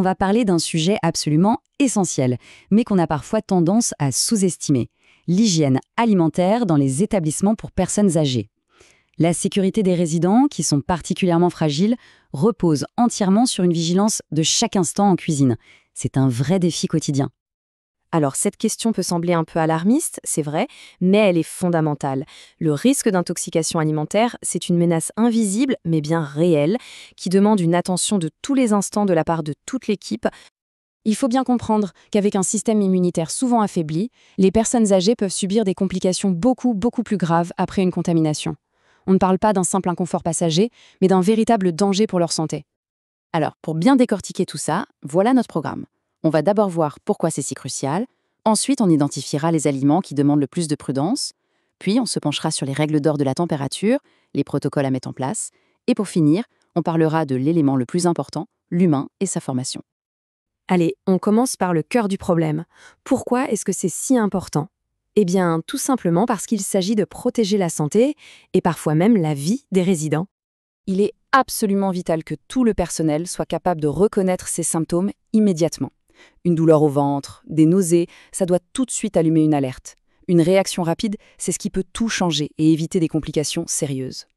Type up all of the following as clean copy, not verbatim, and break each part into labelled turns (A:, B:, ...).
A: on va parler d'un sujet absolument essentiel, mais qu'on a parfois tendance à sous-estimer: l'hygiène alimentaire dans les établissements pour personnes âgées. La sécurité des résidents, qui sont particulièrement fragiles, repose entièrement sur une vigilance de chaque instant en cuisine. C'est un vrai défi quotidien.
B: Alors cette question peut sembler un peu alarmiste, c'est vrai, mais elle est fondamentale. Le risque d'intoxication alimentaire, c'est une menace invisible, mais bien réelle, qui demande une attention de tous les instants de la part de toute l'équipe. Il faut bien comprendre qu'avec un système immunitaire souvent affaibli, les personnes âgées peuvent subir des complications beaucoup plus graves après une contamination. On ne parle pas d'un simple inconfort passager, mais d'un véritable danger pour leur santé. Alors, pour bien décortiquer tout ça, voilà notre programme. On va d'abord voir pourquoi c'est si crucial, ensuite on identifiera les aliments qui demandent le plus de prudence, puis on se penchera sur les règles d'or de la température, les protocoles à mettre en place, et pour finir, on parlera de l'élément le plus important, l'humain et sa formation. Allez, on commence par le cœur du problème. Pourquoi est-ce que c'est si important ? Eh bien, tout simplement parce qu'il s'agit de protéger la santé et parfois même la vie des résidents. Il est absolument vital que tout le personnel soit capable de reconnaître ces symptômes immédiatement. Une douleur au ventre, des nausées, ça doit tout de suite allumer une alerte. Une réaction rapide, c'est ce qui peut tout changer et éviter des complications sérieuses.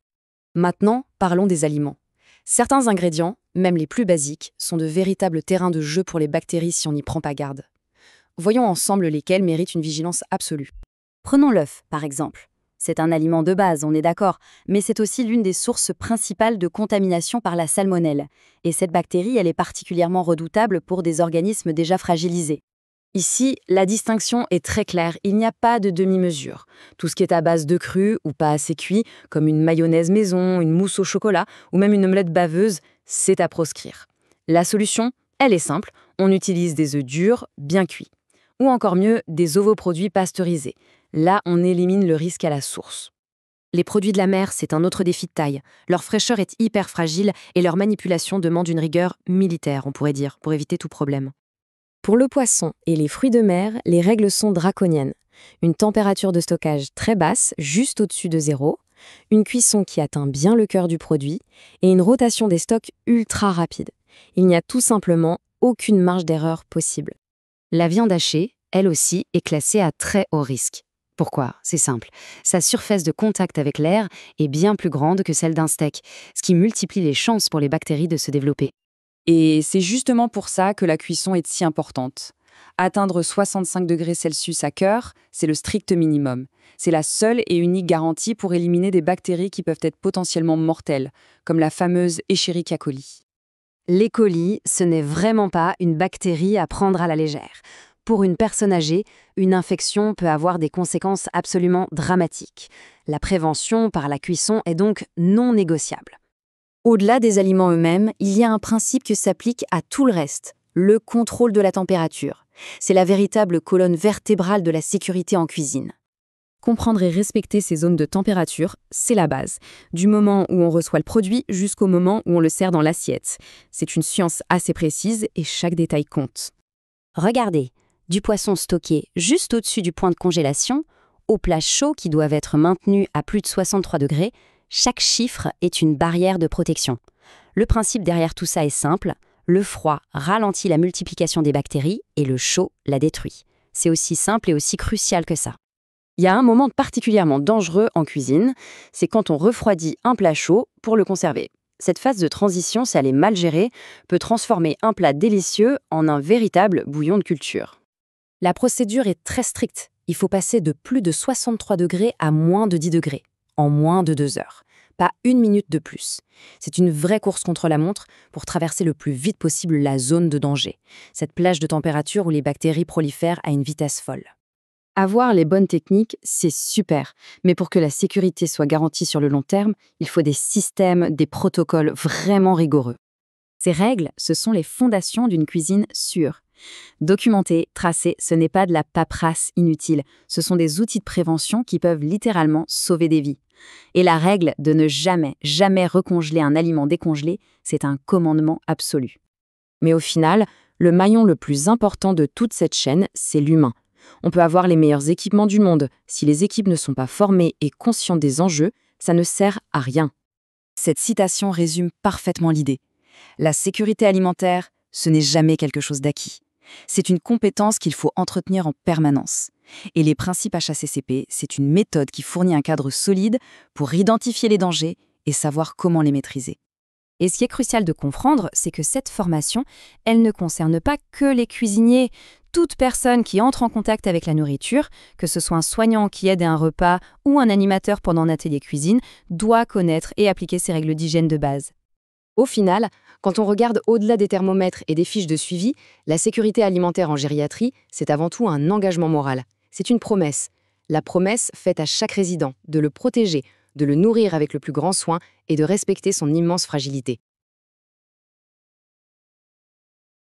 B: Maintenant, parlons des aliments. Certains ingrédients, même les plus basiques, sont de véritables terrains de jeu pour les bactéries si on n'y prend pas garde. Voyons ensemble lesquels méritent une vigilance absolue.
A: Prenons l'œuf, par exemple. C'est un aliment de base, on est d'accord, mais c'est aussi l'une des sources principales de contamination par la salmonelle. Et cette bactérie, elle est particulièrement redoutable pour des organismes déjà fragilisés. Ici, la distinction est très claire, il n'y a pas de demi-mesure. Tout ce qui est à base de cru ou pas assez cuit, comme une mayonnaise maison, une mousse au chocolat ou même une omelette baveuse, c'est à proscrire. La solution, elle est simple, on utilise des œufs durs, bien cuits. Ou encore mieux, des ovoproduits pasteurisés. Là, on élimine le risque à la source. Les produits de la mer, c'est un autre défi de taille. Leur fraîcheur est hyper fragile et leur manipulation demande une rigueur militaire, on pourrait dire, pour éviter tout problème. Pour le poisson et les fruits de mer, les règles sont draconiennes. Une température de stockage très basse, juste au-dessus de 0, une cuisson qui atteint bien le cœur du produit et une rotation des stocks ultra rapide. Il n'y a tout simplement aucune marge d'erreur possible. La viande hachée, elle aussi, est classée à très haut risque. Pourquoi ? C'est simple. Sa surface de contact avec l'air est bien plus grande que celle d'un steak, ce qui multiplie les chances pour les bactéries de se développer. Et c'est justement pour ça que la cuisson est si importante. Atteindre 65 degrés Celsius à cœur, c'est le strict minimum. C'est la seule et unique garantie pour éliminer des bactéries qui peuvent être potentiellement mortelles, comme la fameuse Escherichia coli. L'E. coli, ce n'est vraiment pas une bactérie à prendre à la légère. Pour une personne âgée, une infection peut avoir des conséquences absolument dramatiques. La prévention par la cuisson est donc non négociable. Au-delà des aliments eux-mêmes, il y a un principe qui s'applique à tout le reste, le contrôle de la température. C'est la véritable colonne vertébrale de la sécurité en cuisine. Comprendre et respecter ces zones de température, c'est la base, du moment où on reçoit le produit jusqu'au moment où on le sert dans l'assiette. C'est une science assez précise et chaque détail compte. Regardez, du poisson stocké juste au-dessus du point de congélation, aux plats chauds qui doivent être maintenus à plus de 63 degrés, chaque chiffre est une barrière de protection. Le principe derrière tout ça est simple, le froid ralentit la multiplication des bactéries et le chaud la détruit. C'est aussi simple et aussi crucial que ça. Il y a un moment particulièrement dangereux en cuisine, c'est quand on refroidit un plat chaud pour le conserver. Cette phase de transition, si elle est mal gérée, peut transformer un plat délicieux en un véritable bouillon de culture. La procédure est très stricte. Il faut passer de plus de 63 degrés à moins de 10 degrés, en moins de 2 heures. Pas une minute de plus. C'est une vraie course contre la montre pour traverser le plus vite possible la zone de danger, cette plage de température où les bactéries prolifèrent à une vitesse folle. Avoir les bonnes techniques, c'est super, mais pour que la sécurité soit garantie sur le long terme, il faut des systèmes, des protocoles vraiment rigoureux. Ces règles, ce sont les fondations d'une cuisine sûre. Documenter, tracer, ce n'est pas de la paperasse inutile, ce sont des outils de prévention qui peuvent littéralement sauver des vies. Et la règle de ne jamais recongeler un aliment décongelé, c'est un commandement absolu. Mais au final, le maillon le plus important de toute cette chaîne, c'est l'humain. On peut avoir les meilleurs équipements du monde, si les équipes ne sont pas formées et conscientes des enjeux, ça ne sert à rien. Cette citation résume parfaitement l'idée. La sécurité alimentaire, Ce n'est jamais quelque chose d'acquis. C'est une compétence qu'il faut entretenir en permanence. Et les principes HACCP, c'est une méthode qui fournit un cadre solide pour identifier les dangers et savoir comment les maîtriser.
B: Et ce qui est crucial de comprendre, c'est que cette formation, elle ne concerne pas que les cuisiniers. Toute personne qui entre en contact avec la nourriture, que ce soit un soignant qui aide à un repas ou un animateur pendant un atelier cuisine, doit connaître et appliquer ces règles d'hygiène de base. Au final, quand on regarde au-delà des thermomètres et des fiches de suivi, la sécurité alimentaire en gériatrie, c'est avant tout un engagement moral. C'est une promesse. La promesse faite à chaque résident de le protéger, de le nourrir avec le plus grand soin et de respecter son immense fragilité.